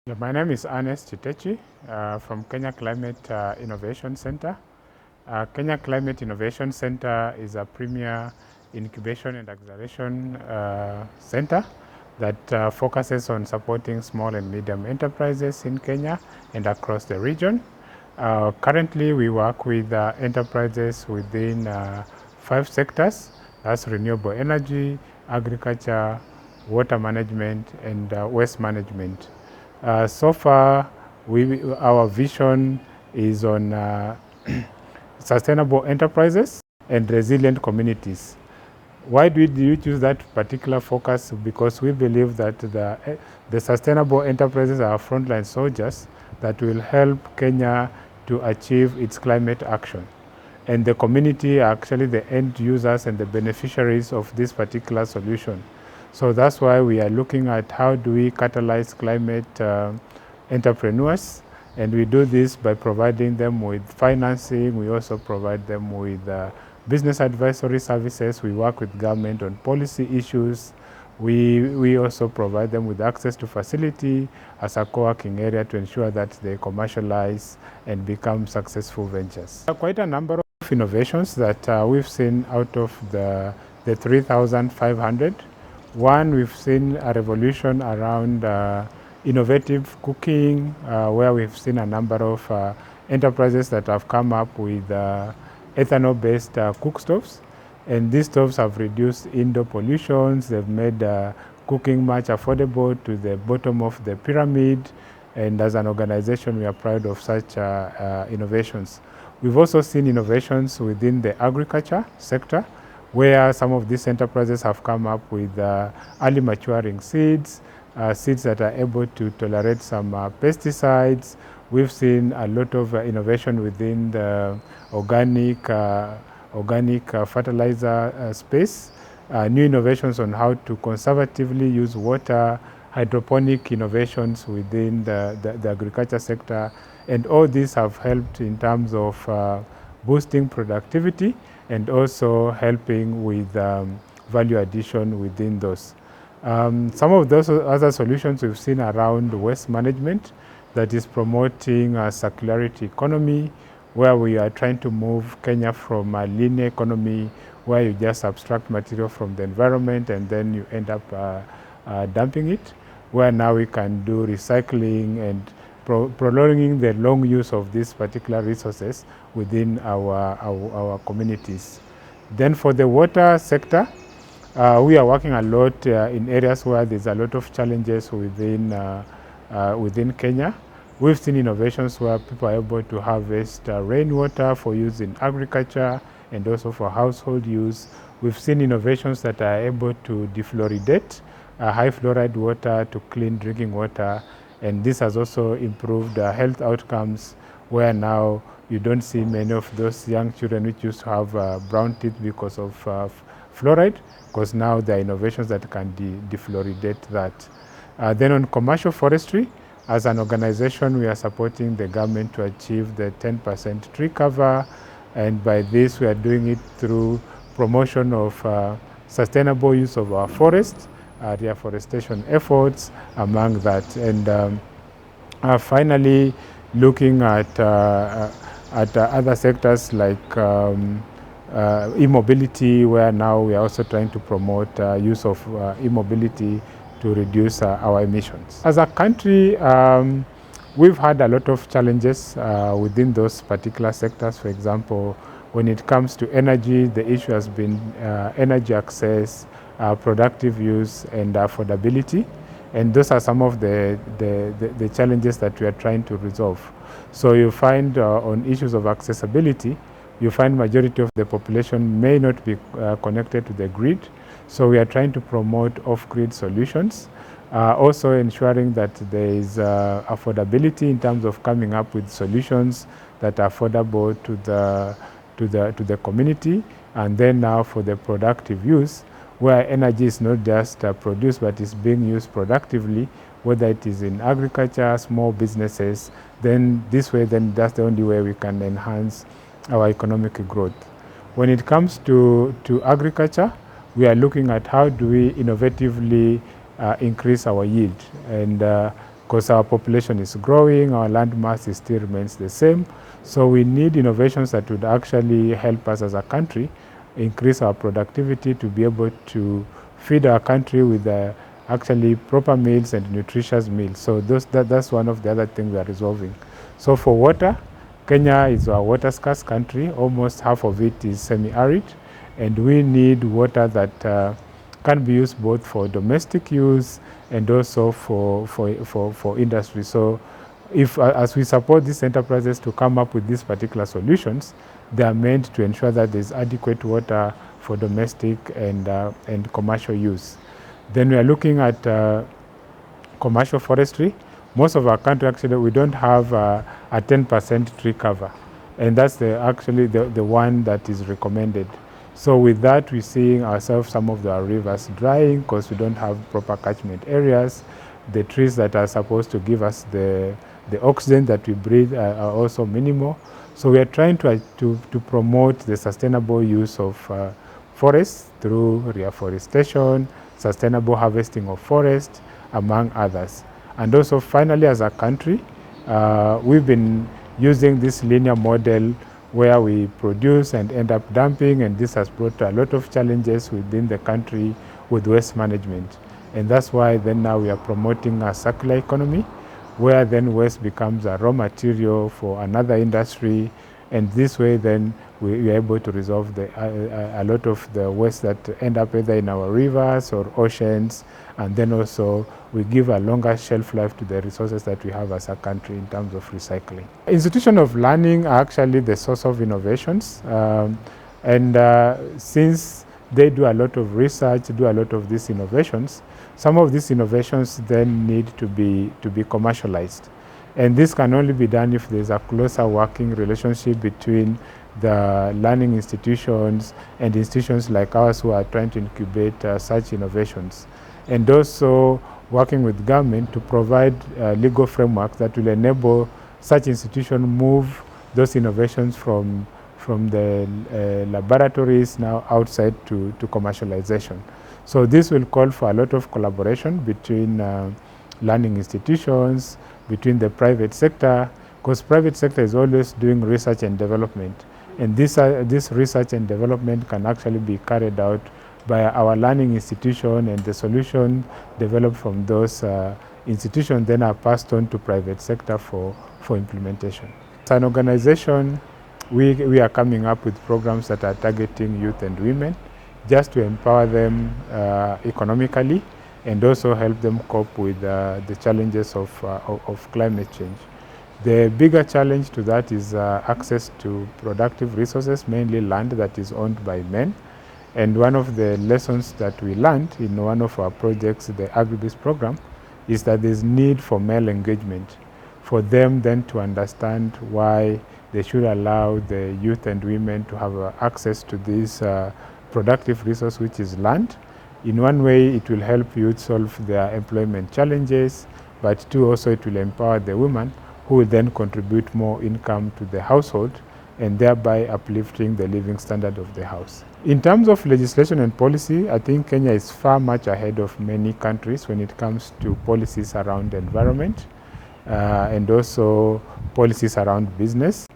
Yeah, my name is Ernest Chitechi from Kenya Climate Innovation Center. Kenya Climate Innovation Center is a premier incubation and acceleration center that focuses on supporting small and medium enterprises in Kenya and across the region. Currently, we work with enterprises within 5 sectors. That's renewable energy, agriculture, water management, and waste management. So far, our vision is on sustainable enterprises and resilient communities. Why did you choose that particular focus? Because we believe that the sustainable enterprises are frontline soldiers that will help Kenya to achieve its climate action. And the community are actually the end users and the beneficiaries of this particular solution. So that's why we are looking at how do we catalyze climate entrepreneurs, and we do this by providing them with financing. We also provide them with business advisory services. We work with government on policy issues. We also provide them with access to facility as a co-working area to ensure that they commercialize and become successful ventures. Quite a number of innovations that we've seen out of the 3,500. One, we've seen a revolution around innovative cooking, where we've seen a number of enterprises that have come up with ethanol-based cookstoves. And these stoves have reduced indoor pollutions. They've made cooking much affordable to the bottom of the pyramid. And as an organization, we are proud of such innovations. We've also seen innovations within the agriculture sector, where some of these enterprises have come up with early maturing seeds, seeds that are able to tolerate some pesticides. We've seen a lot of innovation within the organic fertilizer space, new innovations on how to conservatively use water, hydroponic innovations within the agriculture sector. And all these have helped in terms of boosting productivity and also helping with value addition within those. Some of those other solutions we've seen around waste management that is promoting a circularity economy, where we are trying to move Kenya from a linear economy where you just subtract material from the environment and then you end up dumping it, where now we can do recycling and prolonging the long use of these particular resources within our communities. Then for the water sector, we are working a lot in areas where there's a lot of challenges within Kenya. We've seen innovations where people are able to harvest rainwater for use in agriculture and also for household use. We've seen innovations that are able to defluoridate high fluoride water to clean drinking water. And this has also improved health outcomes, where now you don't see many of those young children which used to have brown teeth because of fluoride, because now there are innovations that can defluoridate that. Then on commercial forestry, as an organization, we are supporting the government to achieve the 10% tree cover. And by this, we are doing it through promotion of sustainable use of our forests, reforestation efforts, among that. And finally, looking at other sectors like e-mobility, where now we are also trying to promote use of e-mobility to reduce our emissions. As a country, we've had a lot of challenges within those particular sectors. For example, when it comes to energy, the issue has been energy access, productive use, and affordability. And those are some of the challenges that we are trying to resolve. So you find on issues of accessibility, you find majority of the population may not be connected to the grid. So we are trying to promote off-grid solutions, also ensuring that there is affordability in terms of coming up with solutions that are affordable to the community. And then now for the productive use, where energy is not just produced but is being used productively, whether it is in agriculture, small businesses, then this way, then that's the only way we can enhance our economic growth. When it comes to agriculture, we are looking at how do we innovatively increase our yield. And because our population is growing, our land mass still remains the same. So we need innovations that would actually help us as a country increase our productivity to be able to feed our country with actually proper meals and nutritious meals. So that's one of the other things we are resolving. So for water, Kenya is a water scarce country. Almost half of it is semi-arid, and we need water that can be used both for domestic use and also for industry. So if as we support these enterprises to come up with these particular solutions, they are meant to ensure that there's adequate water for domestic and commercial use. Then we are looking at commercial forestry. Most of our country, actually, we don't have a 10% tree cover, and that's actually the one that is recommended. So with that, we're seeing ourselves, some of our rivers drying because we don't have proper catchment areas. The trees that are supposed to give us the oxygen that we breathe are also minimal. So we are trying to promote the sustainable use of forests through reforestation, sustainable harvesting of forest, among others. And also finally, as a country, we've been using this linear model where we produce and end up dumping, and this has brought a lot of challenges within the country with waste management. And that's why then now we are promoting a circular economy, where then waste becomes a raw material for another industry, and this way then we are able to resolve a lot of the waste that end up either in our rivers or oceans, and then also we give a longer shelf life to the resources that we have as a country in terms of recycling. Institutions of learning are actually the source of innovations, since they do a lot of research, do a lot of these innovations, some of these innovations then need to be commercialized. And this can only be done if there's a closer working relationship between the learning institutions and institutions like ours who are trying to incubate such innovations. And also working with government to provide legal framework that will enable such institutions move those innovations from the laboratories now outside to commercialization. So this will call for a lot of collaboration between learning institutions, between the private sector, because private sector is always doing research and development. And this research and development can actually be carried out by our learning institution, and the solution developed from those institutions then are passed on to private sector for implementation. As an organization, we are coming up with programs that are targeting youth and women, just to empower them economically and also help them cope with the challenges of climate change. The bigger challenge to that is access to productive resources, mainly land that is owned by men. And one of the lessons that we learned in one of our projects, the Agribusiness program, is that there's need for male engagement, for them then to understand why they should allow the youth and women to have access to this productive resource, which is land. In one way, it will help youth solve their employment challenges, but two, also it will empower the women, who will then contribute more income to the household and thereby uplifting the living standard of the house. In terms of legislation and policy, I think Kenya is far much ahead of many countries when it comes to policies around the environment and also policies around business.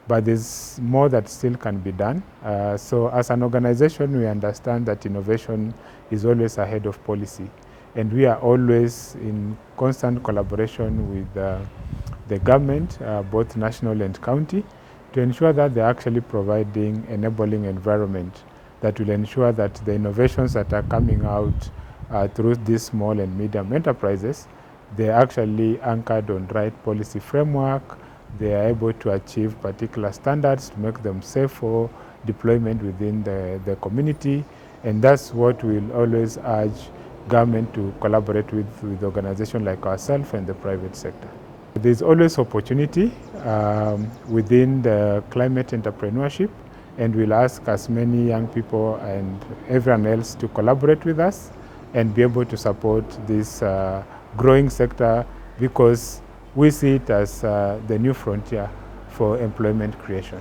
But there's more that still can be done. So as an organization, we understand that innovation is always ahead of policy. And we are always in constant collaboration with the government, both national and county, to ensure that they're actually providing enabling environment that will ensure that the innovations that are coming out through these small and medium enterprises, they're actually anchored on right policy framework. They are able to achieve particular standards to make them safe for deployment within the community. And that's what we'll always urge government to collaborate with organizations like ourselves and the private sector. There's always opportunity within the climate entrepreneurship, and we'll ask as many young people and everyone else to collaborate with us and be able to support this growing sector, because we see it as the new frontier for employment creation.